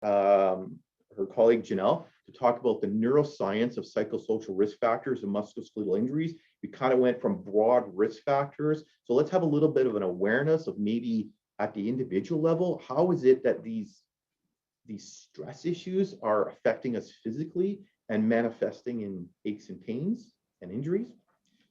her colleague Janelle, to talk about the neuroscience of psychosocial risk factors and musculoskeletal injuries. We kind of went from broad risk factors. So let's have a little bit of an awareness of maybe at the individual level, how is it that these stress issues are affecting us physically and manifesting in aches and pains and injuries.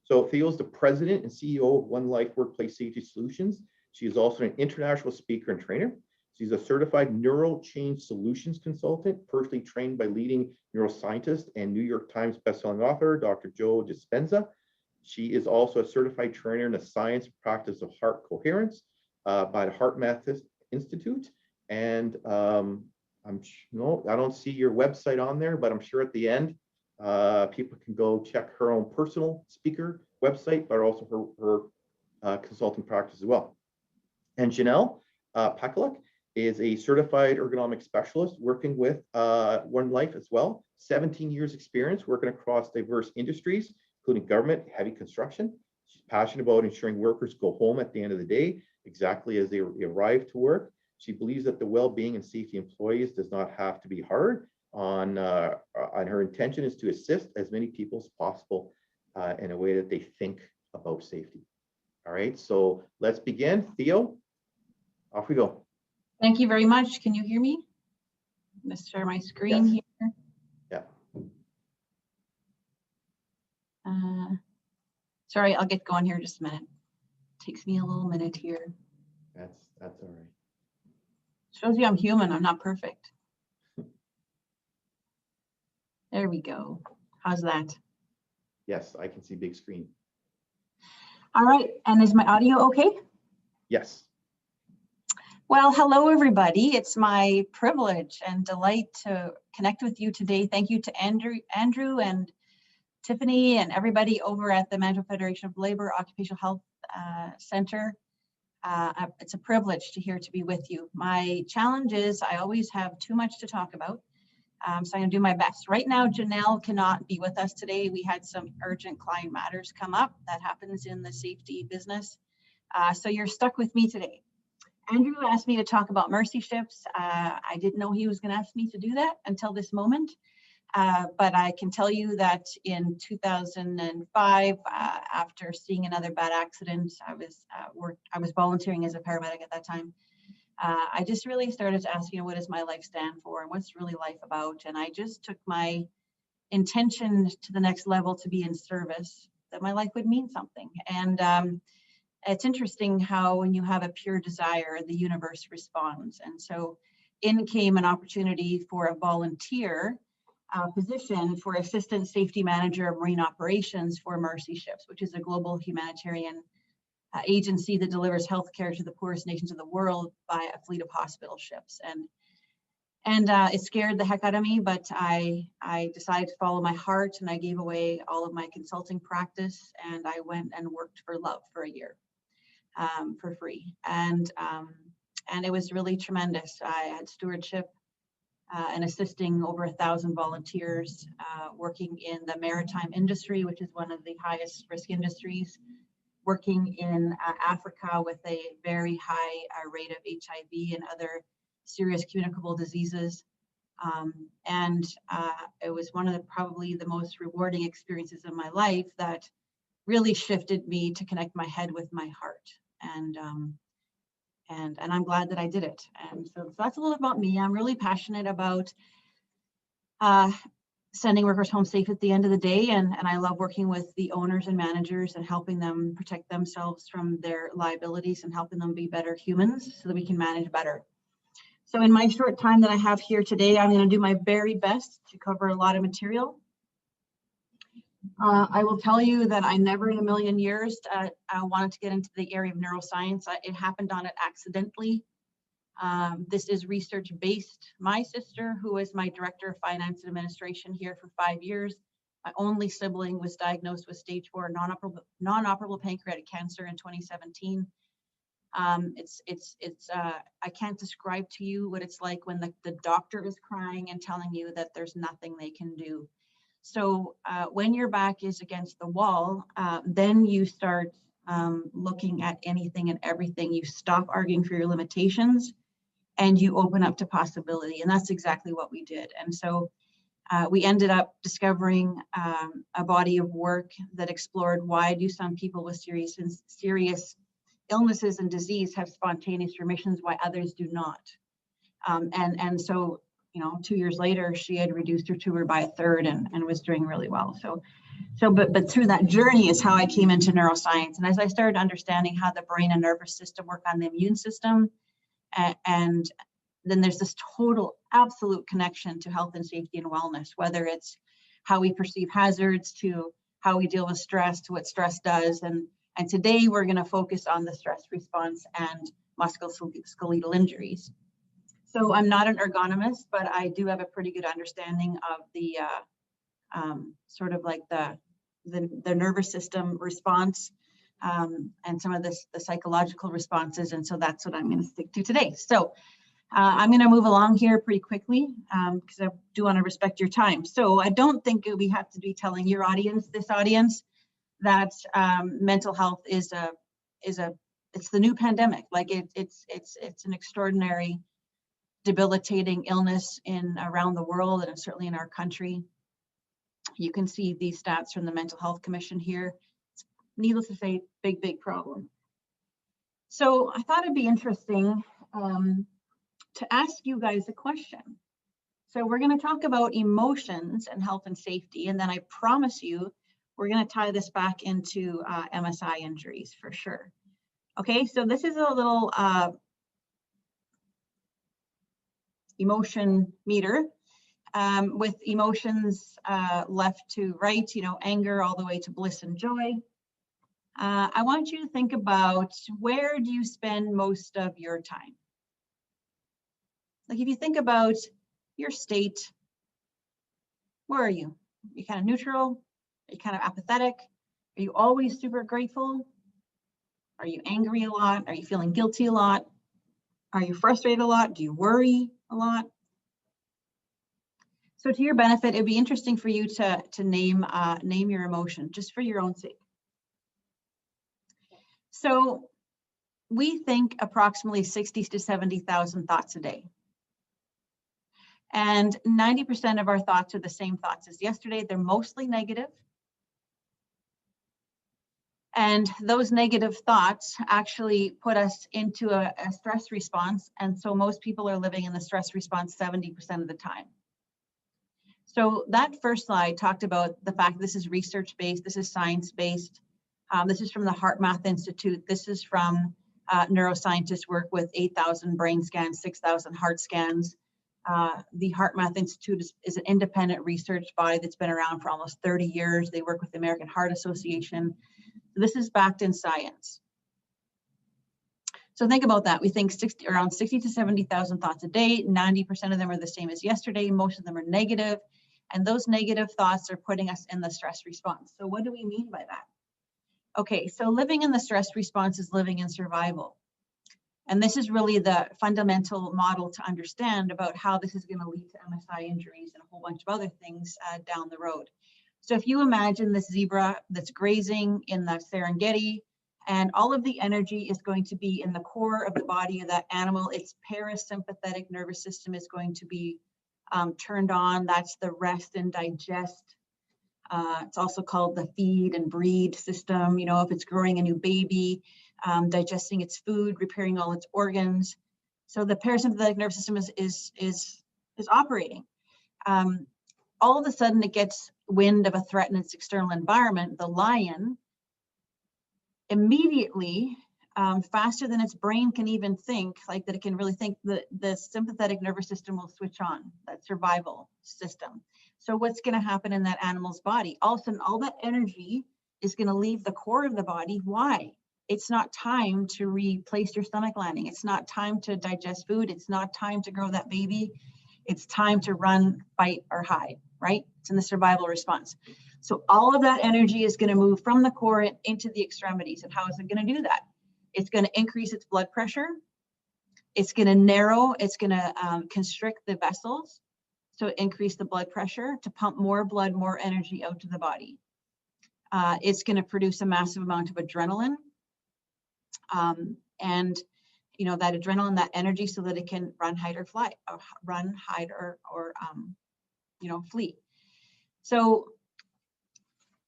So Theo is the president and CEO of One Life Workplace Safety Solutions. She is also an international speaker and trainer. She's a certified neural change solutions consultant, personally trained by leading neuroscientist and New York Times bestselling author, Dr. Joe Dispenza. She is also a certified trainer in the science and practice of heart coherence by the Heart Math Institute. And I don't see your website on there, but I'm sure at the end, people can go check her own personal speaker website, but also her consulting practice as well. And Janelle Pakaluk is a certified ergonomic specialist working with One Life as well. 17 years experience working across diverse industries, including government, heavy construction. She's passionate about ensuring workers go home at the end of the day exactly as they arrive to work. She believes that the well-being and safety of employees does not have to be hard. On her intention is to assist as many people as possible in a way that they think about safety. All right, so let's begin. Theo, off we go. Thank you very much. Can you hear me? I'm going to share my screen here. Yeah. Sorry, I'll get going here in just a minute. Takes me a little minute here. That's all right. Shows you I'm human. I'm not perfect. There we go. How's that? Yes, I can see big screen. All right. And is my audio okay? Yes. Well, hello, everybody. It's my privilege and delight to connect with you today. Thank you to Andrew and Tiffany and everybody over at the Manitoba Federation of Labor Occupational Health Center. It's a privilege to be with you. My challenge is I always have too much to talk about, so I'm going to do my best. Right now, Janelle cannot be with us today. We had some urgent client matters come up. That happens in the safety business. So you're stuck with me today. Andrew asked me to talk about mercy ships. I didn't know he was going to ask me to do that until this moment. But I can tell you that in 2005, after seeing another bad accident, I was volunteering as a paramedic at that time. I just really started to ask, what does my life stand for and what's really life about? And I just took my intention to the next level to be in service, that my life would mean something. And it's interesting how when you have a pure desire, the universe responds. And so in came an opportunity for a volunteer position for Assistant Safety Manager of Marine Operations for Mercy Ships, which is a global humanitarian agency that delivers healthcare to the poorest nations of the world by a fleet of hospital ships. And it scared the heck out of me, but I decided to follow my heart, and I gave away all of my consulting practice, and I went and worked for love for a year for free. And it was really tremendous. I had stewardship and assisting over 1,000 volunteers working in the maritime industry, which is one of the highest risk industries, working in Africa with a very high rate of HIV and other serious communicable diseases. And it was one of probably the most rewarding experiences in my life that really shifted me to connect my head with my heart. And I'm glad that I did it. And so that's a little about me. I'm really passionate about sending workers home safe at the end of the day. And I love working with the owners and managers and helping them protect themselves from their liabilities and helping them be better humans so that we can manage better. So in my short time that I have here today, I'm going to do my very best to cover a lot of material. I will tell you that I never in a million years I wanted to get into the area of neuroscience. It happened on it accidentally. This is research based. My sister, who was my director of finance and administration here for 5 years, my only sibling was diagnosed with stage 4 non-operable pancreatic cancer in 2017. I can't describe to you what it's like when the doctor is crying and telling you that there's nothing they can do. So when your back is against the wall, then you start looking at anything and everything. You stop arguing for your limitations and you open up to possibility. And that's exactly what we did. And so we ended up discovering a body of work that explored why do some people with serious illnesses and disease have spontaneous remissions, why others do not. And so, you know, 2 years later, she had reduced her tumor by a third and was doing really well. But through that journey is how I came into neuroscience. And as I started understanding how the brain and nervous system work on the immune system, and then there's this total absolute connection to health and safety and wellness, whether it's how we perceive hazards to how we deal with stress to what stress does. And today we're going to focus on the stress response and musculoskeletal injuries. So I'm not an ergonomist, but I do have a pretty good understanding of the sort of like the nervous system response and some of the psychological responses. And so that's what I'm going to stick to today. So I'm going to move along here pretty quickly because I do want to respect your time. So I don't think we have to be telling your audience, this audience, that mental health is it's the new pandemic. Like it's an extraordinary, debilitating illness around the world and certainly in our country. You can see these stats from the Mental Health Commission here. It's, needless to say, big problem. So I thought it'd be interesting to ask you guys a question. So we're going to talk about emotions and health and safety, and then I promise you we're going to tie this back into MSI injuries for sure. Okay, so this is a little emotion meter with emotions left to right, you know, anger all the way to bliss and joy. I want you to think about, where do you spend most of your time? Like if you think about your state, where are you? Are you kind of neutral? Are you kind of apathetic? Are you always super grateful? Are you angry a lot? Are you feeling guilty a lot? Are you frustrated a lot? Do you worry a lot? So to your benefit, it'd be interesting for you to name your emotion, just for your own sake. So we think approximately 60 to 70,000 thoughts a day. And 90% of our thoughts are the same thoughts as yesterday. They're mostly negative. And those negative thoughts actually put us into a stress response. And so most people are living in the stress response 70% of the time. So that first slide talked about the fact this is research-based, this is science-based. This is from the HeartMath Institute. This is from neuroscientists work with 8,000 brain scans, 6,000 heart scans. The HeartMath Institute is an independent research body that's been around for almost 30 years. They work with the American Heart Association. This is backed in science. So think about that. We think around 60 to 70,000 thoughts a day. 90% of them are the same as yesterday. Most of them are negative. And those negative thoughts are putting us in the stress response. So what do we mean by that? Okay, so living in the stress response is living in survival. And this is really the fundamental model to understand about how this is going to lead to MSI injuries and a whole bunch of other things down the road. So if you imagine this zebra that's grazing in the Serengeti, and all of the energy is going to be in the core of the body of that animal, its parasympathetic nervous system is going to be turned on. That's the rest and digest. It's also called the feed and breed system. You know, if it's growing a new baby, digesting its food, repairing all its organs. So the parasympathetic nervous system is operating. All of a sudden it gets wind of a threat in its external environment. The lion immediately, faster than its brain can even think, like that it can really think, the sympathetic nervous system will switch on, that survival system. So what's going to happen in that animal's body? All of a sudden, all that energy is going to leave the core of the body. Why? It's not time to replace your stomach lining. It's not time to digest food. It's not time to grow that baby. It's time to run, fight, or hide, right? It's in the survival response. So all of that energy is going to move from the core into the extremities. And how is it going to do that? It's going to increase its blood pressure. It's going to narrow, it's going to constrict the vessels. So increase the blood pressure to pump more blood, more energy out to the body. It's going to produce a massive amount of adrenaline. And that adrenaline, that energy, so that it can run, hide, or fly, or run, hide, or flee. So,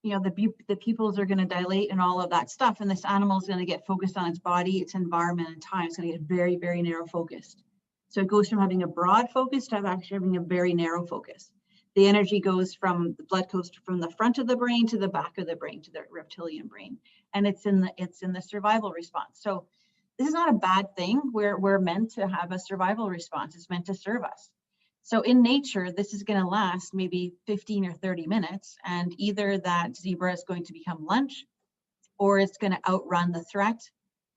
the pupils are going to dilate and all of that stuff, and this animal is going to get focused on its body, its environment, and time. It's going to get very, very narrow focused. So it goes from having a broad focus to actually having a very narrow focus. The energy goes from the blood goes from the front of the brain to the back of the brain, to the reptilian brain, and it's in the survival response. So this is not a bad thing. We're meant to have a survival response. It's meant to serve us. So in nature, this is going to last maybe 15 or 30 minutes, and either that zebra is going to become lunch, or it's going to outrun the threat,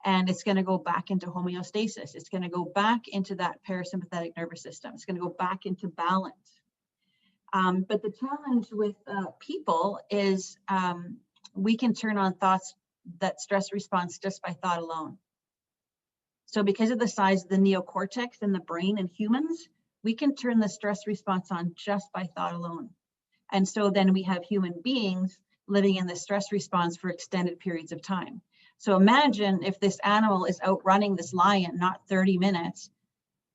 and it's going to go back into homeostasis. It's going to go back into that parasympathetic nervous system. It's going to go back into balance. But the challenge with people is we can turn on that stress response just by thought alone. So because of the size of the neocortex in the brain in humans, we can turn the stress response on just by thought alone. And so then we have human beings living in the stress response for extended periods of time. So imagine if this animal is outrunning this lion, not 30 minutes,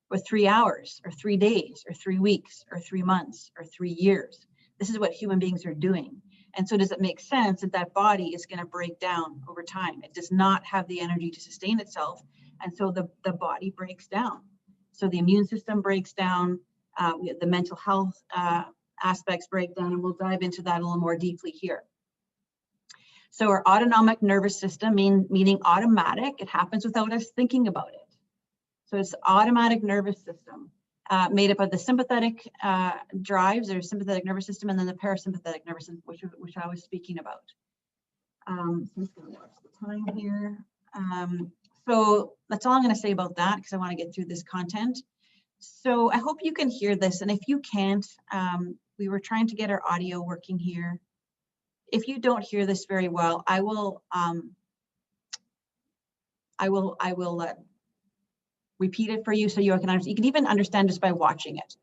or 3 hours, or 3 days, or 3 weeks, or 3 months, or 3 years. This is what human beings are doing. And so does it make sense that that body is going to break down over time? It does not have the energy to sustain itself. And so the body breaks down. So the immune system breaks down, the mental health aspects break down, and we'll dive into that a little more deeply here. So our autonomic nervous system, meaning automatic, it happens without us thinking about it. So it's automatic nervous system made up of the sympathetic drives, or sympathetic nervous system, and then the parasympathetic nervous system, which I was speaking about. So I'm just going to watch the time here. So that's all I'm going to say about that, because I want to get through this content. So I hope you can hear this, and if you can't, we were trying to get our audio working here. If you don't hear this very well, I will repeat it for you so you can understand. You can even understand just by watching it.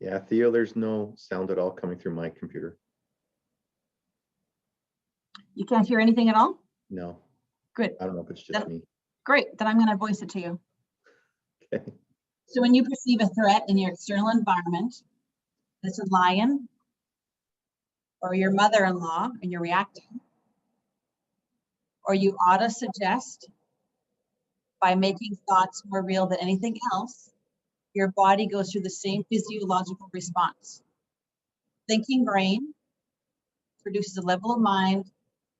Yeah, Theo, there's no sound at all coming through my computer. You can't hear anything at all? No. Good. I don't know if it's just me. Great, then I'm going to voice it to you. Okay. So when you perceive a threat in your external environment, that's a lion or your mother-in-law, and you're reacting, or you auto-suggest by making thoughts more real than anything else, your body goes through the same physiological response. Thinking brain produces a level of mind,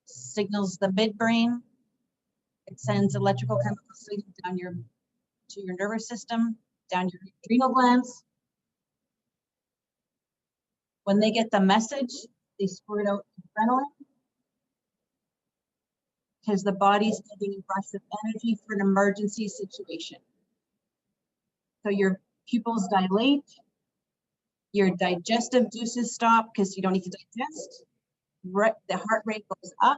signals the midbrain. It sends electrical chemical signals down to your nervous system, down your adrenal glands. When they get the message, they squirt out adrenaline, because the body's getting a rush of energy for an emergency situation. So your pupils dilate, your digestive juices stop because you don't need to digest. The heart rate goes up.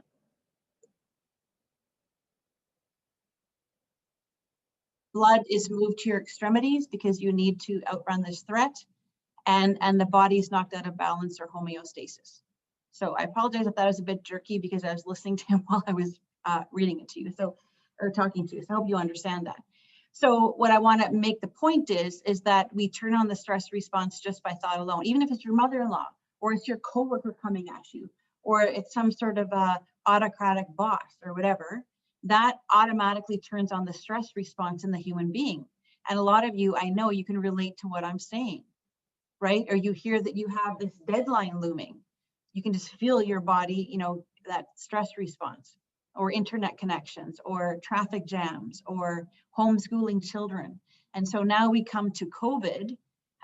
Blood is moved to your extremities because you need to outrun this threat, and the body's knocked out of balance or homeostasis. So I apologize if that was a bit jerky, because I was listening to him while I was reading it to you, or talking to you. So I hope you understand that. So what I want to make the point is that we turn on the stress response just by thought alone, even if it's your mother-in-law, or it's your coworker coming at you, or it's some sort of autocratic boss or whatever. That automatically turns on the stress response in the human being. And a lot of you, I know you can relate to what I'm saying, right? Or you hear that you have this deadline looming. You can just feel your body, that stress response, or internet connections, or traffic jams, or homeschooling children. And so now we come to COVID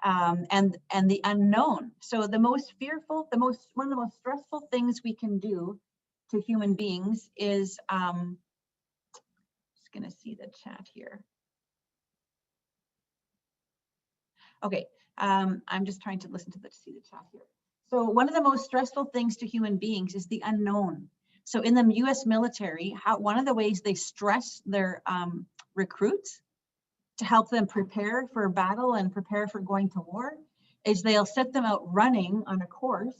and the unknown. So the most fearful, one of the most stressful things we can do to human beings is, going to see the chat here. Okay, I'm just trying to listen to see the chat here. So one of the most stressful things to human beings is the unknown. So in the US military, one of the ways they stress their recruits to help them prepare for battle and prepare for going to war is they'll set them out running on a course,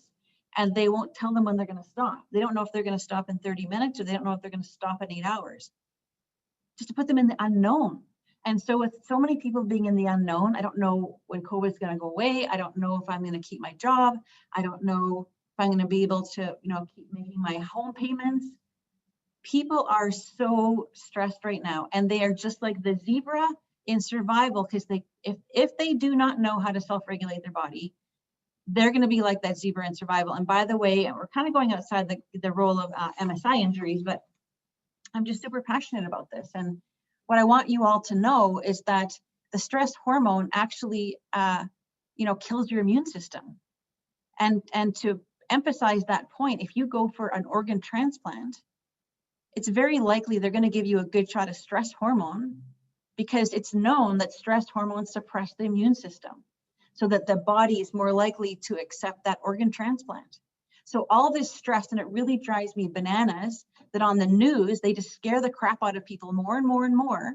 and they won't tell them when they're going to stop. They don't know if they're going to stop in 30 minutes, or they don't know if they're going to stop in 8 hours, just to put them in the unknown. And so with so many people being in the unknown, I don't know when COVID is going to go away. I don't know if I'm going to keep my job. I don't know if I'm going to be able to, keep making my home payments. People are so stressed right now, and they are just like the zebra in survival, because if they do not know how to self-regulate their body, they're going to be like that zebra in survival. And by the way, we're kind of going outside the role of MSI injuries, but I'm just super passionate about this. And what I want you all to know is that the stress hormone actually, kills your immune system. And to emphasize that point, if you go for an organ transplant, it's very likely they're going to give you a good shot of stress hormone, because it's known that stress hormones suppress the immune system, so that the body is more likely to accept that organ transplant. So all this stress, and it really drives me bananas that on the news, they just scare the crap out of people more and more and more.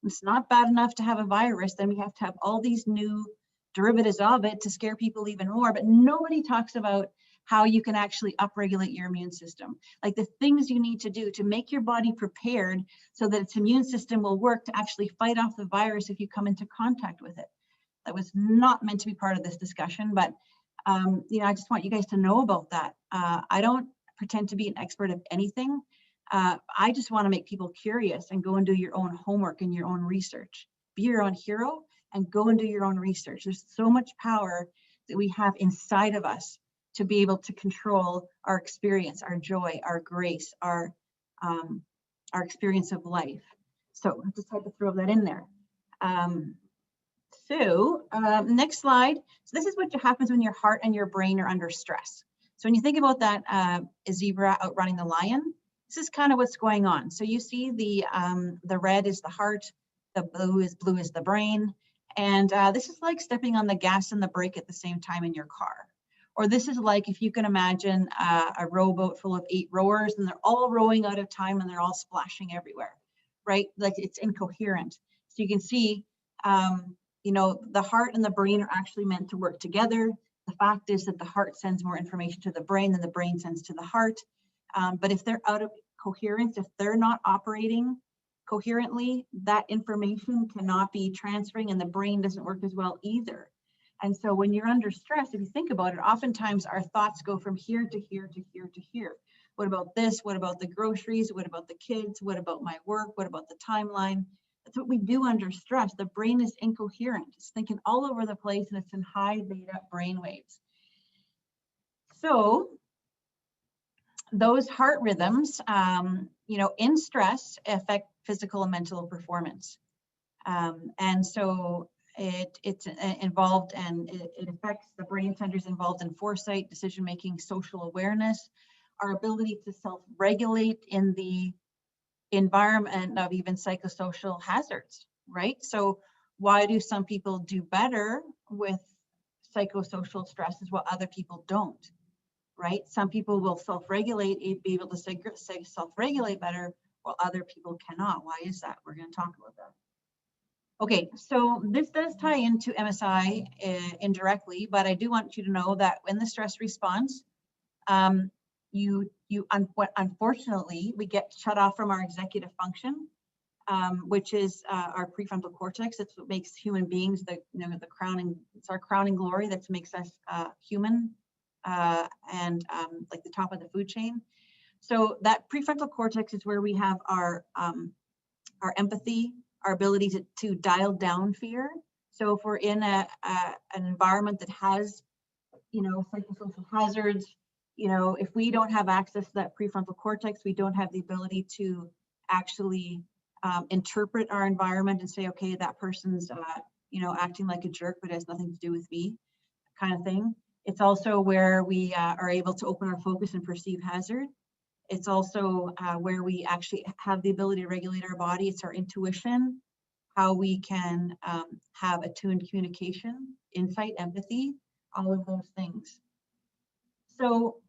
It's not bad enough to have a virus, then we have to have all these new derivatives of it to scare people even more. But nobody talks about how you can actually upregulate your immune system, like the things you need to do to make your body prepared so that its immune system will work to actually fight off the virus if you come into contact with it. That was not meant to be part of this discussion, but I just want you guys to know about that. I don't pretend to be an expert of anything. I just want to make people curious and go and do your own homework and your own research. Be your own hero and go and do your own research. There's so much power that we have inside of us to be able to control our experience, our joy, our grace, our experience of life. So I just had to throw that in there. Next slide. So this is what happens when your heart and your brain are under stress. So when you think about that zebra outrunning the lion, this is kind of what's going on. So you see the red is the heart, the blue is the brain, and this is like stepping on the gas and the brake at the same time in your car. Or this is like, if you can imagine a rowboat full of 8 rowers, and they're all rowing out of time and they're all splashing everywhere, right? Like it's incoherent. So you can see, the heart and the brain are actually meant to work together. The fact is that the heart sends more information to the brain than the brain sends to the heart. But if they're out of coherence, if they're not operating coherently, that information cannot be transferring, and the brain doesn't work as well either. And so when you're under stress, if you think about it, oftentimes our thoughts go from here to here to here to here. What about this? What about the groceries? What about the kids? What about my work? What about the timeline? That's what we do under stress. The brain is incoherent. It's thinking all over the place, and it's in high beta brain waves. So those heart rhythms, in stress affect physical and mental performance. And so it's involved, and it affects the brain centers involved in foresight, decision-making, social awareness, our ability to self-regulate in the environment of even psychosocial hazards, right? So why do some people do better with psychosocial stresses while other people don't, right? Some people will self-regulate, be able to self-regulate better, while other people cannot. Why is that? We're going to talk about that. Okay, so this does tie into MSI indirectly, but I do want you to know that in the stress response, unfortunately, we get shut off from our executive function, which is our prefrontal cortex. That's what makes human beings the crowning. It's our crowning glory that makes us human and like the top of the food chain. So that prefrontal cortex is where we have our empathy, our ability to dial down fear. So if we're in an environment that has, psychosocial hazards, if we don't have access to that prefrontal cortex, we don't have the ability to actually interpret our environment and say, okay, that person's, acting like a jerk, but it has nothing to do with me, kind of thing. It's also where we are able to open our focus and perceive hazard. It's also where we actually have the ability to regulate our body. It's our intuition, how we can have attuned communication, insight, empathy, all of those things. So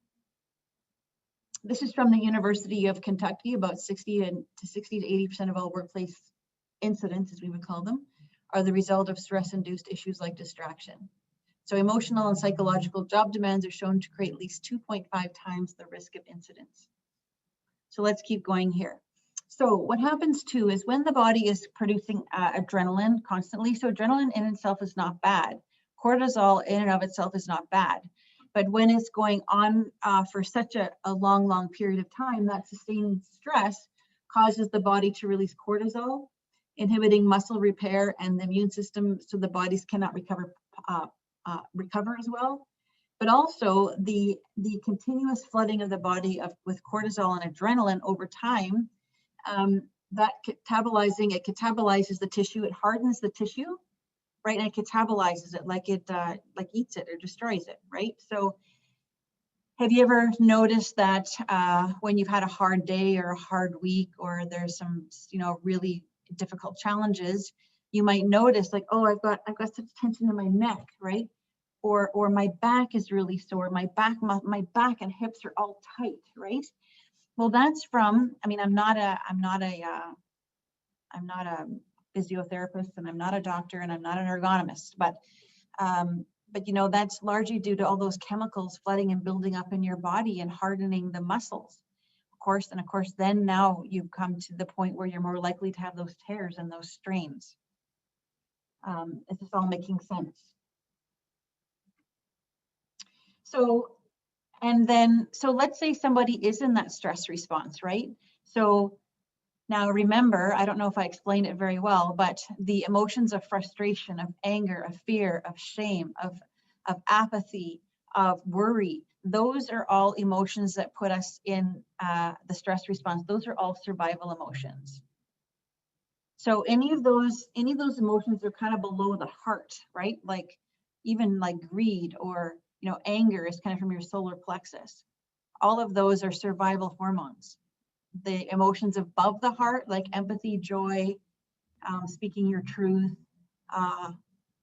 This is from the University of Kentucky. About 60 to 80% of all workplace incidents, as we would call them, are the result of stress-induced issues like distraction. So emotional and psychological job demands are shown to create at least 2.5 times the risk of incidents. So let's keep going here. So what happens too is when the body is producing adrenaline constantly, so adrenaline in itself is not bad. Cortisol in and of itself is not bad. But when it's going on for such a long period of time, that sustained stress causes the body to release cortisol, inhibiting muscle repair and the immune system, so the bodies cannot recover as well. But also the continuous flooding of the body with cortisol and adrenaline over time, that it catabolizes the tissue, it hardens the tissue, right? And it catabolizes it like it like eats it or destroys it, right? So have you ever noticed that when you've had a hard day or a hard week, or there's some, really difficult challenges, you might notice like, oh, I've got such tension in my neck, right? Or my back is really sore. My back and hips are all tight, right? Well, that's from, I mean, I'm not a physiotherapist, and I'm not a doctor, and I'm not an ergonomist, but that's largely due to all those chemicals flooding and building up in your body and hardening the muscles. Of course, then now you've come to the point where you're more likely to have those tears and those strains. Is this all making sense? So let's say somebody is in that stress response, right? So now remember, I don't know if I explained it very well, but the emotions of frustration, of anger, of fear, of shame, of apathy, of worry, those are all emotions that put us in the stress response. Those are all survival emotions. So any of those emotions are kind of below the heart, right? Like even like greed or anger is kind of from your solar plexus. All of those are survival hormones. The emotions above the heart, like empathy, joy, speaking your truth,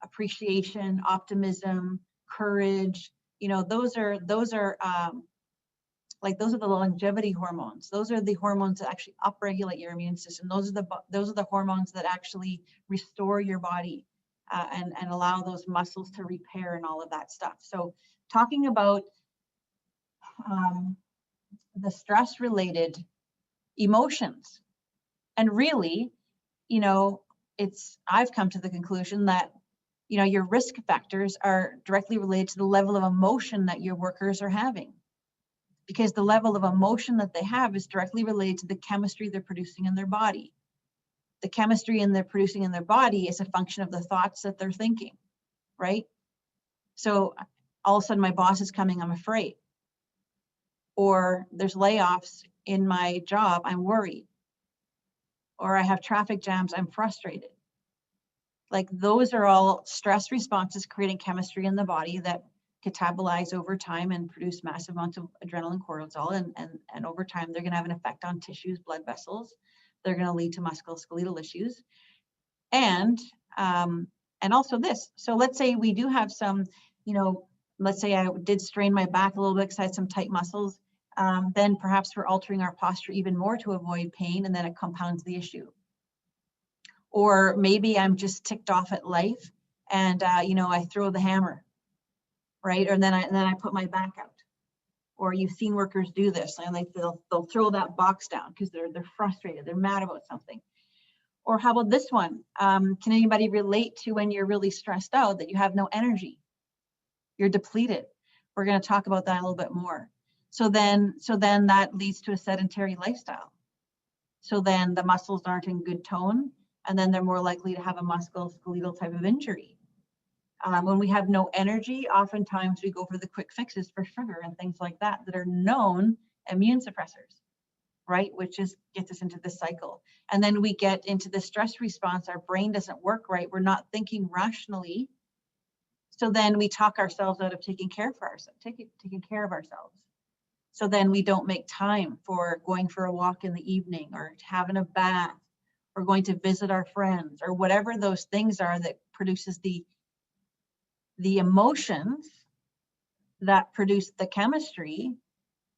appreciation, optimism, courage, those are the longevity hormones. Those are the hormones that actually upregulate your immune system. Those are the hormones that actually restore your body and allow those muscles to repair and all of that stuff. So talking about the stress related emotions, and really, I've come to the conclusion that your risk factors are directly related to the level of emotion that your workers are having, because the level of emotion that they have is directly related to the chemistry they're producing in their body. The chemistry they're producing in their body is a function of the thoughts that they're thinking, right? So all of a sudden my boss is coming, I'm afraid. Or there's layoffs in my job, I'm worried. Or I have traffic jams, I'm frustrated. Like those are all stress responses creating chemistry in the body that catabolize over time and produce massive amounts of adrenaline, cortisol, and over time they're going to have an effect on tissues, blood vessels. They're going to lead to musculoskeletal issues, and also this. So let's say we do have some, let's say I did strain my back a little bit because I had some tight muscles. Then perhaps we're altering our posture even more to avoid pain, and then it compounds the issue. Or maybe I'm just ticked off at life, and I throw the hammer, right? Or then I put my back out. Or you've seen workers do this, and they'll throw that box down because they're frustrated, they're mad about something. Or how about this one? Can anybody relate to when you're really stressed out that you have no energy? You're depleted. We're going to talk about that a little bit more. So then that leads to a sedentary lifestyle. So then the muscles aren't in good tone, and then they're more likely to have a musculoskeletal type of injury. When we have no energy, oftentimes we go for the quick fixes for sugar and things like that are known immune suppressors, right? Which just gets us into this cycle. And then we get into the stress response. Our brain doesn't work right. We're not thinking rationally. So then we talk ourselves out of taking care of ourselves. So then we don't make time for going for a walk in the evening, or having a bath, or going to visit our friends, or whatever those things are that produces the emotions that produce the chemistry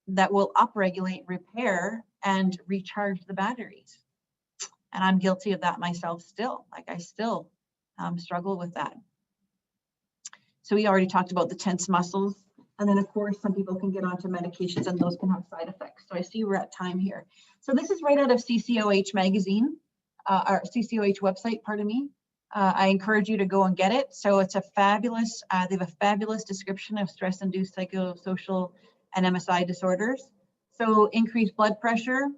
that will upregulate, repair, and recharge the batteries. And I'm guilty of that myself still. Like I still struggle with that. So we already talked about the tense muscles. And then of course, some people can get onto medications and those can have side effects. So I see we're at time here. So this is right out of CCOH magazine, or CCOH website, pardon me. I encourage you to go and get it. So it's a fabulous, they have a fabulous description of stress-induced psychosocial and MSI disorders. So increased blood pressure.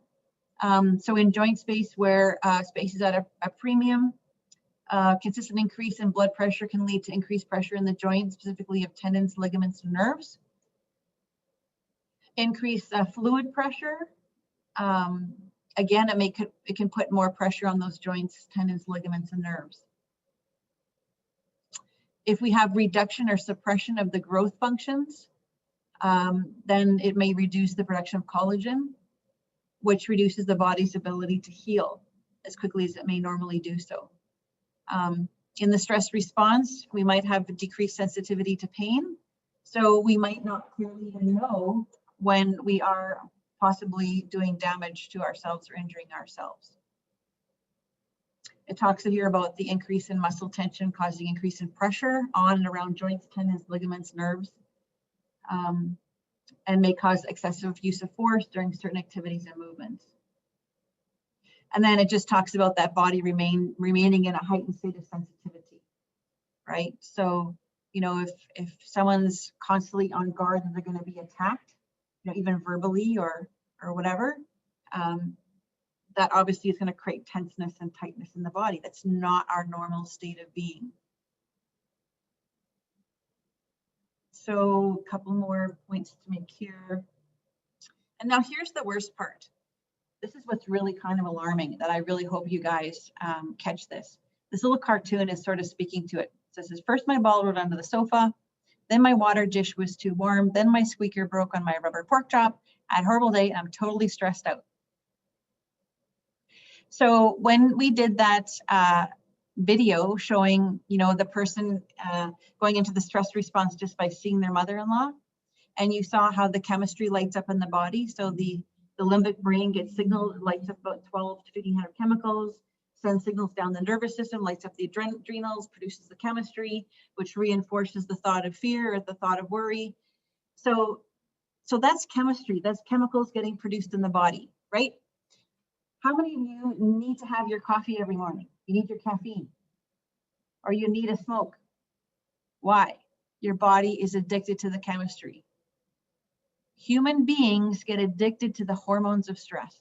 So in joint space where space is at a premium, consistent increase in blood pressure can lead to increased pressure in the joints, specifically of tendons, ligaments, and nerves. Increased fluid pressure. Again, it can put more pressure on those joints, tendons, ligaments, and nerves. If we have reduction or suppression of the growth functions, then it may reduce the production of collagen, which reduces the body's ability to heal as quickly as it may normally do so. In the stress response, we might have a decreased sensitivity to pain. So we might not clearly even know when we are possibly doing damage to ourselves or injuring ourselves. It talks here about the increase in muscle tension causing increase in pressure on and around joints, tendons, ligaments, nerves, and may cause excessive use of force during certain activities and movements. And then it just talks about that body remaining in a heightened state of sensitivity, right? So, you know, if someone's constantly on guard that they're going to be attacked, you know, even verbally or whatever, that obviously is going to create tenseness and tightness in the body. That's not our normal state of being. So a couple more points to make here. And now here's the worst part. This is what's really kind of alarming that I really hope you guys catch this. This little cartoon is sort of speaking to it. It says, first my ball rolled onto the sofa, then my water dish was too warm, then my squeaker broke on my rubber pork chop. I had a horrible day and I'm totally stressed out. So when we did that video showing, you know, the person going into the stress response just by seeing their mother-in-law, and you saw how the chemistry lights up in the body. So the limbic brain gets signaled, lights up about 12 to 1500 chemicals, sends signals down the nervous system, lights up the adrenals, produces the chemistry, which reinforces the thought of fear or the thought of worry. So that's chemistry, that's chemicals getting produced in the body, right? How many of you need to have your coffee every morning? You need your caffeine, or you need a smoke. Why? Your body is addicted to the chemistry. Human beings get addicted to the hormones of stress.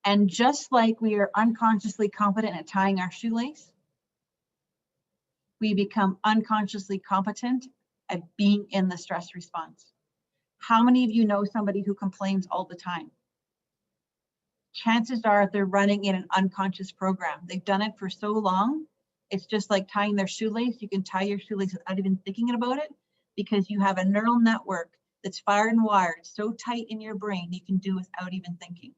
And just like we are unconsciously competent at tying our shoelace, we become unconsciously competent at being in the stress response. How many of you know somebody who complains all the time? Chances are they're running in an unconscious program. They've done it for so long. It's just like tying their shoelace. You can tie your shoelace without even thinking about it because you have a neural network that's fired and wired so tight in your brain, you can do without even thinking.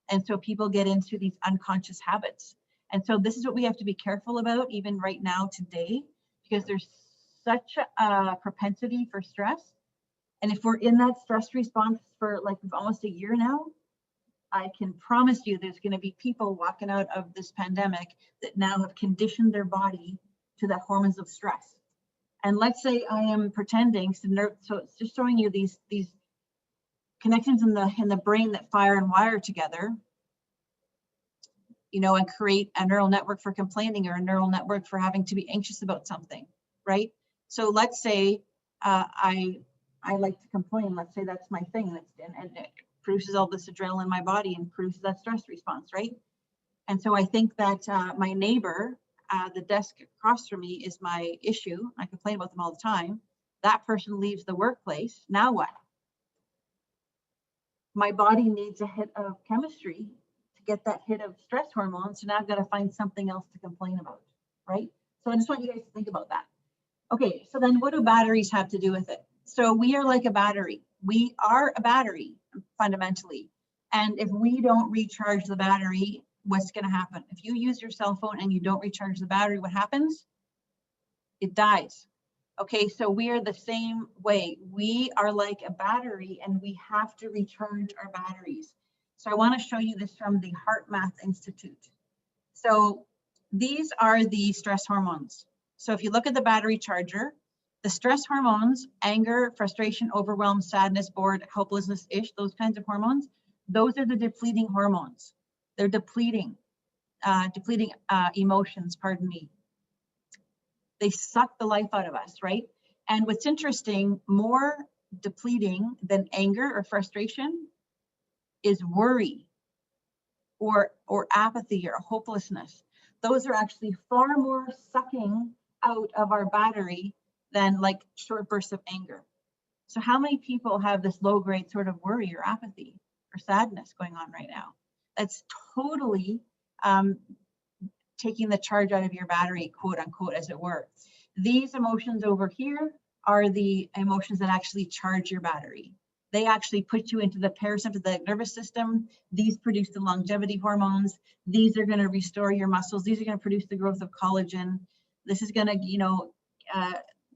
And so people get into these unconscious habits. And so this is what we have to be careful about even right now today, because there's such a propensity for stress. And if we're in that stress response for like almost a year now, I can promise you there's going to be people walking out of this pandemic that now have conditioned their body to the hormones of stress. And let's say I am pretending, so it's just showing you these connections in the brain that fire and wire together, you know, and create a neural network for complaining or a neural network for having to be anxious about something, right? So let's say I like to complain. Let's say that's my thing, and it produces all this adrenaline in my body and produces that stress response, right? And so I think that my neighbor, the desk across from me is my issue. I complain about them all the time. That person leaves the workplace. Now what? My body needs a hit of chemistry to get that hit of stress hormone. So now I've got to find something else to complain about, right? So I just want you guys to think about that. Okay, so then what do batteries have to do with it? So we are like a battery. We are a battery fundamentally. And if we don't recharge the battery, what's going to happen? If you use your cell phone and you don't recharge the battery, what happens? It dies. Okay, so we are the same way. We are like a battery and we have to recharge our batteries. So I want to show you this from the Heart Math Institute. So these are the stress hormones. So if you look at the battery charger, the stress hormones, anger, frustration, overwhelm, sadness, bored, hopelessness-ish, those kinds of hormones, those are the depleting hormones. They're depleting emotions, pardon me. They suck the life out of us, right? And what's interesting, more depleting than anger or frustration is worry or apathy or hopelessness. Those are actually far more sucking out of our battery than like short bursts of anger. So how many people have this low grade sort of worry or apathy or sadness going on right now? That's totally taking the charge out of your battery, quote unquote, as it were. These emotions over here are the emotions that actually charge your battery. They actually put you into the parasympathetic nervous system. These produce the longevity hormones. These are going to restore your muscles. These are going to produce the growth of collagen. This is going to,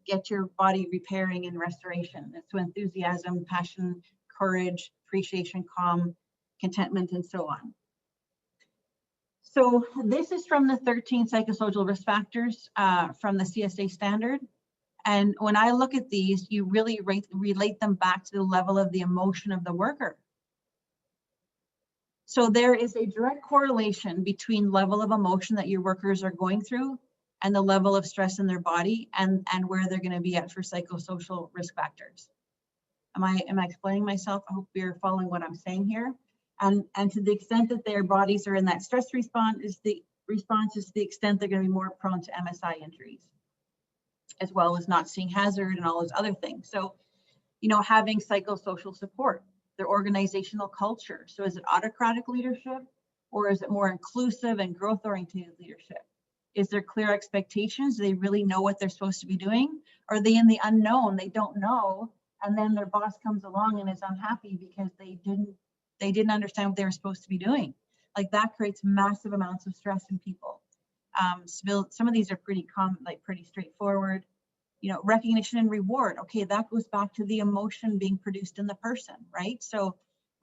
get your body repairing and restoration. So enthusiasm, passion, courage, appreciation, calm, contentment, and so on. So this is from the 13 psychosocial risk factors from the CSA standard. And when I look at these, you really relate them back to the level of the emotion of the worker. So there is a direct correlation between level of emotion that your workers are going through and the level of stress in their body and where they're going to be at for psychosocial risk factors. Am I explaining myself? I hope you're following what I'm saying here. And to the extent that their bodies are in that stress response is the extent they're going to be more prone to MSI injuries, as well as not seeing hazard and all those other things. So, having psychosocial support, their organizational culture. So is it autocratic leadership or is it more inclusive and growth-oriented leadership? Is there clear expectations? Do they really know what they're supposed to be doing? Or are they in the unknown? They don't know. And then their boss comes along and is unhappy because they didn't understand what they were supposed to be doing. Like that creates massive amounts of stress in people. Some of these are pretty common, like pretty straightforward. Recognition and reward. Okay, that goes back to the emotion being produced in the person, right? So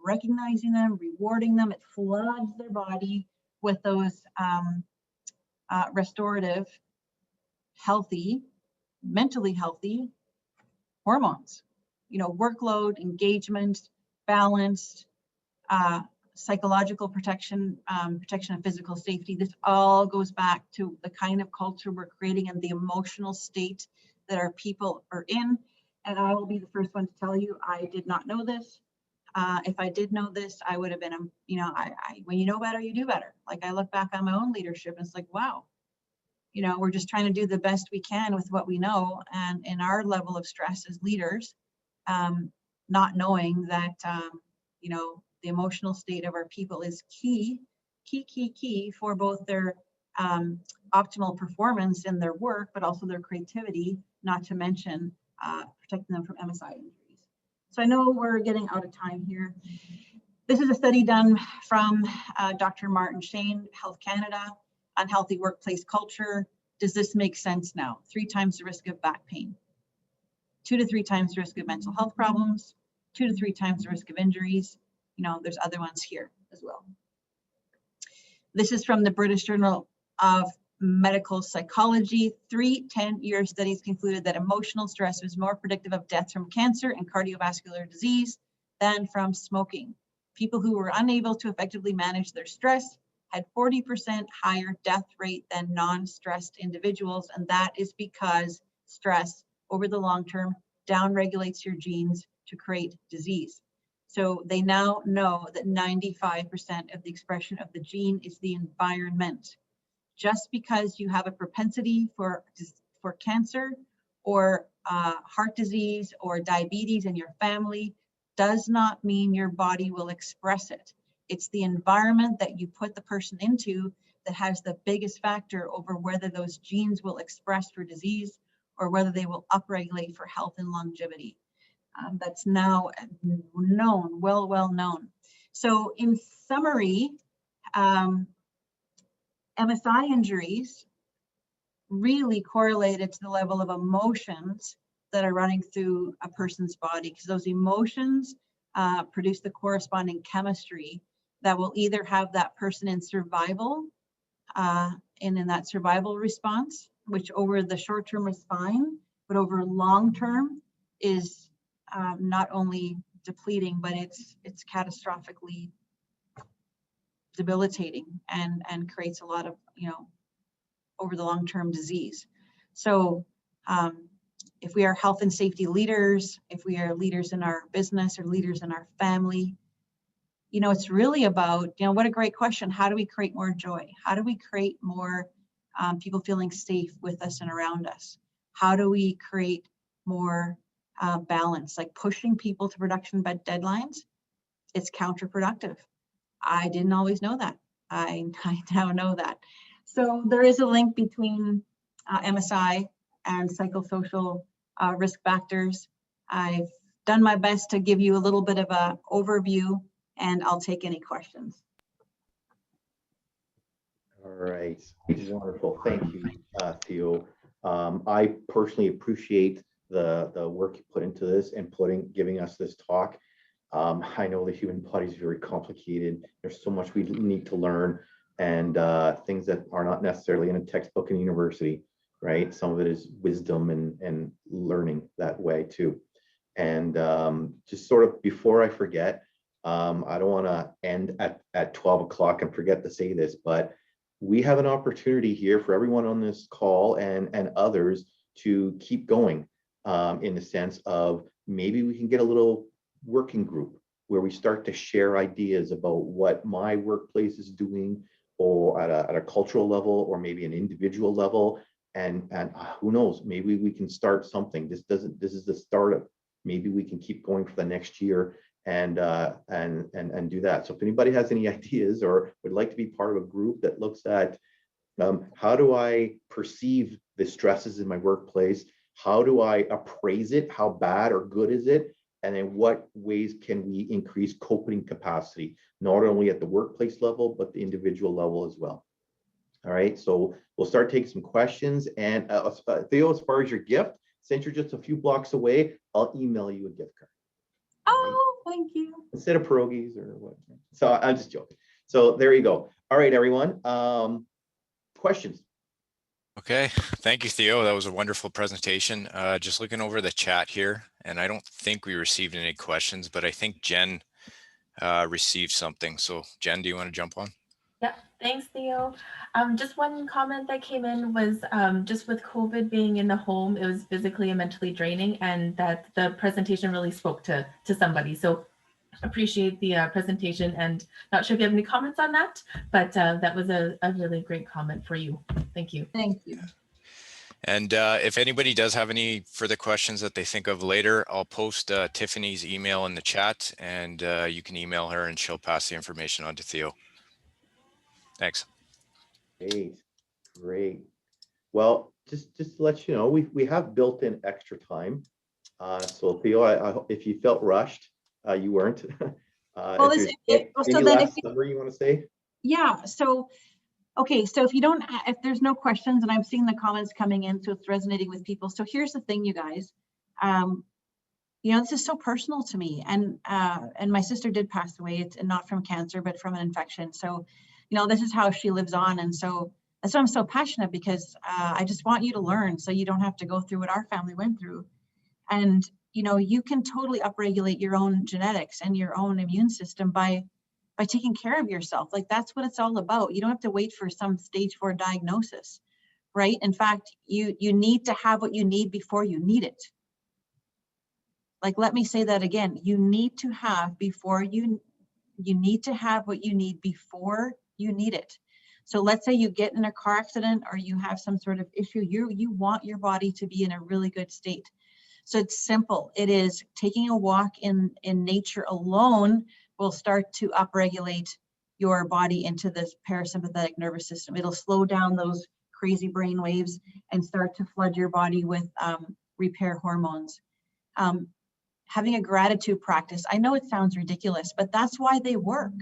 recognizing them, rewarding them, it floods their body with those restorative, healthy, mentally healthy hormones. Workload, engagement, balanced, psychological protection, protection of physical safety. This all goes back to the kind of culture we're creating and the emotional state that our people are in. And I will be the first one to tell you, I did not know this. If I did know this, I would have been, when you know better, you do better. Like I look back on my own leadership and it's like, wow, we're just trying to do the best we can with what we know. And in our level of stress as leaders, not knowing that, the emotional state of our people is key for both their optimal performance in their work, but also their creativity, not to mention protecting them from MSI injuries. So I know we're getting out of time here. This is a study done from Dr. Martin Shane, Health Canada, unhealthy workplace culture. Does this make sense now? 3 times the risk of back pain, 2 to 3 times the risk of mental health problems, 2 to 3 times the risk of injuries. There's other ones here as well. This is from the British Journal of Medical Psychology. 3 10-year studies concluded that emotional stress was more predictive of death from cancer and cardiovascular disease than from smoking. People who were unable to effectively manage their stress had 40% higher death rate than non-stressed individuals, and that is because stress over the long term downregulates your genes to create disease. So they now know that 95% of the expression of the gene is the environment. Just because you have a propensity for cancer or heart disease or diabetes in your family does not mean your body will express it. It's the environment that you put the person into that has the biggest factor over whether those genes will express for disease or whether they will upregulate for health and longevity. That's now known, well known. So in summary, MSI injuries really correlated to the level of emotions that are running through a person's body, because those emotions produce the corresponding chemistry that will either have that person in survival, and in that survival response, which over the short term is fine, but over long term is not only depleting, but it's catastrophically debilitating and creates a lot of, over the long term disease. So if we are health and safety leaders, if we are leaders in our business or leaders in our family, it's really about, what a great question. How do we create more joy? How do we create more people feeling safe with us and around us? How do we create more balance? Like pushing people to production deadlines, it's counterproductive. I didn't always know that. I now know that. So there is a link between MSI and psychosocial risk factors. I've done my best to give you a little bit of an overview, and I'll take any questions. All right, wonderful. Thank you, Theo. I personally appreciate the work you put into this and giving us this talk. I know the human body is very complicated. There's so much we need to learn, and things that are not necessarily in a textbook in university, right? Some of it is wisdom and learning that way too. And just sort of before I forget, I don't want to end at 12 o'clock and forget to say this, but we have an opportunity here for everyone on this call and others to keep going, in the sense of maybe we can get a little working group where we start to share ideas about what my workplace is doing, or at a cultural level, or maybe an individual level, and who knows, maybe we can start something. This is the start of, maybe we can keep going for the next year and do that. So if anybody has any ideas or would like to be part of a group that looks at how do I perceive the stresses in my workplace, how do I appraise it, how bad or good is it, and in what ways can we increase coping capacity, not only at the workplace level, but the individual level as well. All right, so we'll start taking some questions. And Theo, as far as your gift, since you're just a few blocks away, I'll email you a gift card. Oh, thank you. Instead of pierogies or what. So I'm just joking. So there you go. All right, everyone. Questions? Okay, thank you, Theo. That was a wonderful presentation. Just looking over the chat here, and I don't think we received any questions, but I think Jen received something. So Jen, do you want to jump on? Yeah, thanks, Theo. Just one comment that came in was just with COVID being in the home, it was physically and mentally draining, and that the presentation really spoke to somebody. So appreciate the presentation, and not sure if you have any comments on that, but that was a really great comment for you. Thank you. Thank you. And if anybody does have any further questions that they think of later, I'll post Tiffany's email in the chat, and you can email her and she'll pass the information on to Theo. Thanks. Great. Well, just to let you know, we have built in extra time. So Theo, I if you felt rushed, you weren't. Well, Summary you want to say? Yeah. So, okay. So if there's no questions, and I'm seeing the comments coming in, so it's resonating with people. So here's the thing, you guys. This is so personal to me, and my sister did pass away. It's not from cancer, but from an infection. So, this is how she lives on, and so that's why I'm so passionate, because I just want you to learn, so you don't have to go through what our family went through. And you can totally upregulate your own genetics and your own immune system by taking care of yourself. Like, that's what it's all about. You don't have to wait for some stage 4 diagnosis, right? In fact, you need to have what you need before you need it. Like, let me say that again. You need to have you need to have what you need before you need it. So let's say you get in a car accident or you have some sort of issue, you want your body to be in a really good state. So it's simple. It is taking a walk in nature alone will start to upregulate your body into this parasympathetic nervous system. It'll slow down those crazy brain waves and start to flood your body with repair hormones. Having a gratitude practice, I know it sounds ridiculous, but that's why they work.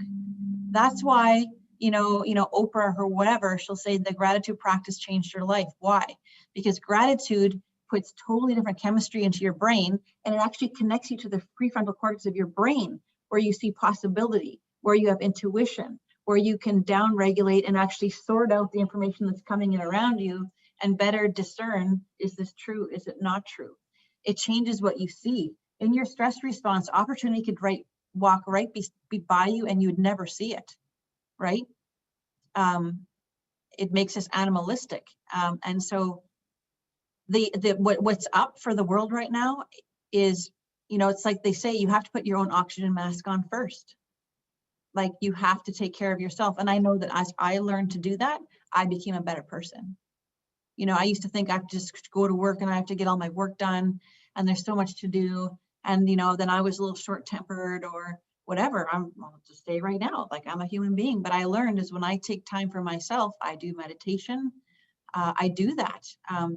That's why, Oprah or whatever, she'll say the gratitude practice changed her life. Why? Because gratitude puts totally different chemistry into your brain, and it actually connects you to the prefrontal cortex of your brain, where you see possibility, where you have intuition, where you can down-regulate and actually sort out the information that's coming in around you and better discern, is this true, is it not true? It changes what you see. In your stress response, opportunity could walk right by you and you would never see it, right? It makes us animalistic. And so what's up for the world right now is, it's like they say, you have to put your own oxygen mask on first. Like, you have to take care of yourself. And I know that as I learned to do that, I became a better person. I used to think I have to just go to work and I have to get all my work done and there's so much to do. And, then I was a little short-tempered or whatever. I'll just say right now, like, I'm a human being. But I learned is when I take time for myself, I do meditation. I do that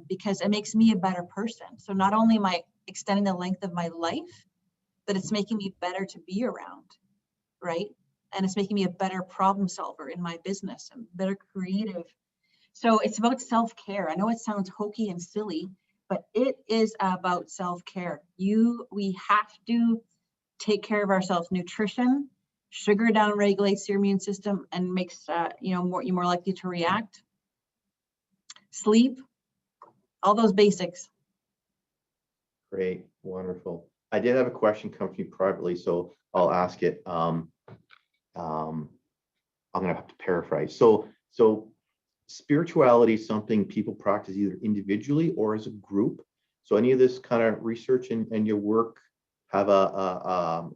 because it makes me a better person. So not only am I extending the length of my life, but it's making me better to be around, right? And it's making me a better problem solver in my business and better creative. So it's about self-care. I know it sounds hokey and silly, but it is about self-care. We have to take care of ourselves. Nutrition, sugar down regulates your immune system and makes you're more likely to react. Sleep, all those basics. Great, wonderful. I did have a question come to me privately, so I'll ask it. I'm gonna have to paraphrase. So spirituality is something people practice either individually or as a group. So any of this kind of research and your work have a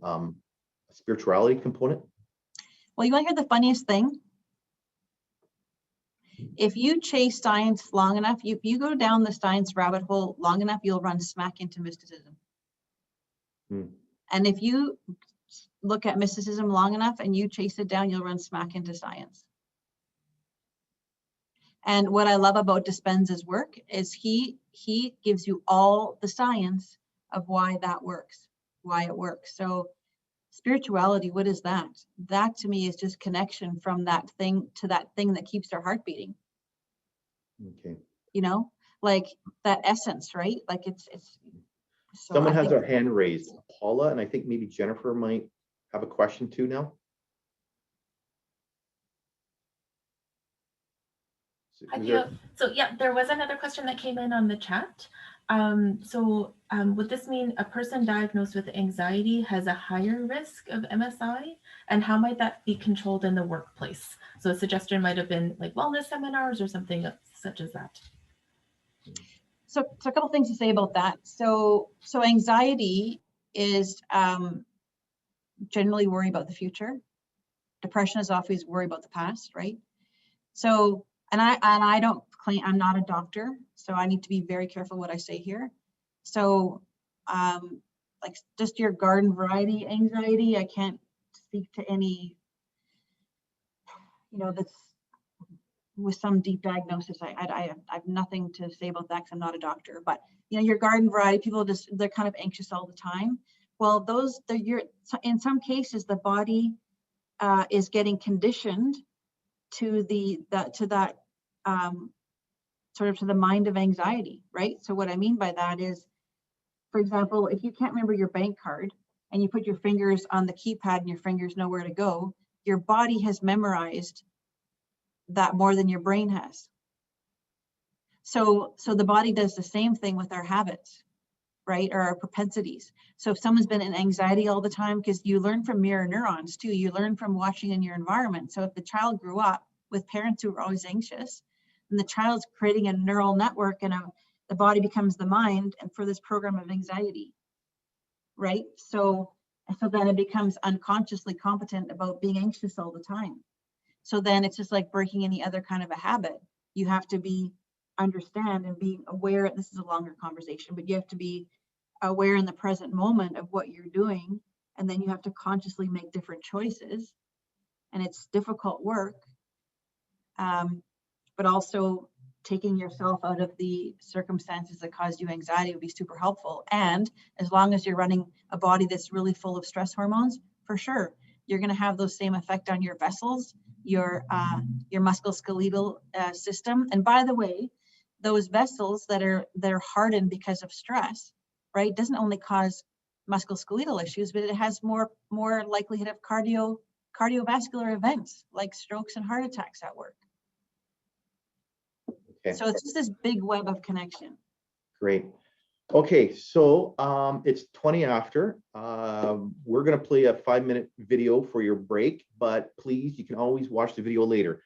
spirituality component? Well, you want to hear the funniest thing? If you chase science long enough, if you go down the science rabbit hole long enough, you'll run smack into mysticism. And if you look at mysticism long enough and you chase it down, you'll run smack into science. And what I love about Dispenza's work is he gives you all the science of why that works, why it works. So spirituality, what is that? That to me is just connection from that thing to that thing that keeps our heart beating. Okay. Like that essence, right? Like it's so someone has their hand raised, Paula, and I think maybe Jennifer might have a question too now. Hi, Theo. So yeah, there was another question that came in on the chat. Would this mean a person diagnosed with anxiety has a higher risk of MSI? And how might that be controlled in the workplace? So a suggestion might have been like wellness seminars or something such as that. So a couple things to say about that. So anxiety is generally worry about the future. Depression is always worry about the past, right? So, and I don't claim, I'm not a doctor, so I need to be very careful what I say here. So like just your garden variety anxiety, I can't speak to any, that's with some deep diagnosis. I have nothing to say about that because I'm not a doctor, but your garden variety, people they're kind of anxious all the time. Well, in some cases, the body is getting conditioned to that sort of to the mind of anxiety, right? So what I mean by that is, for example, if you can't remember your bank card and you put your fingers on the keypad and your fingers know where to go, your body has memorized that more than your brain has. So the body does the same thing with our habits, right? Or our propensities. So if someone's been in anxiety all the time, because you learn from mirror neurons too, you learn from watching in your environment. So if the child grew up with parents who were always anxious, and the child's creating a neural network and the body becomes the mind and for this program of anxiety, right? So then it becomes unconsciously competent about being anxious all the time. So then it's just like breaking any other kind of a habit. You have to understand and be aware. This is a longer conversation, but you have to be aware in the present moment of what you're doing. And then you have to consciously make different choices. And it's difficult work, but also taking yourself out of the circumstances that caused you anxiety would be super helpful. And as long as you're running a body that's really full of stress hormones, for sure, you're going to have those same effect on your vessels, your musculoskeletal system. And by the way, those vessels that are hardened because of stress, right, doesn't only cause musculoskeletal issues, but it has more likelihood of cardiovascular events like strokes and heart attacks at work. Okay. So it's just this big web of connection. Great. Okay, so it's 20 after. We're going to play a 5-minute video for your break, but please, you can always watch the video later.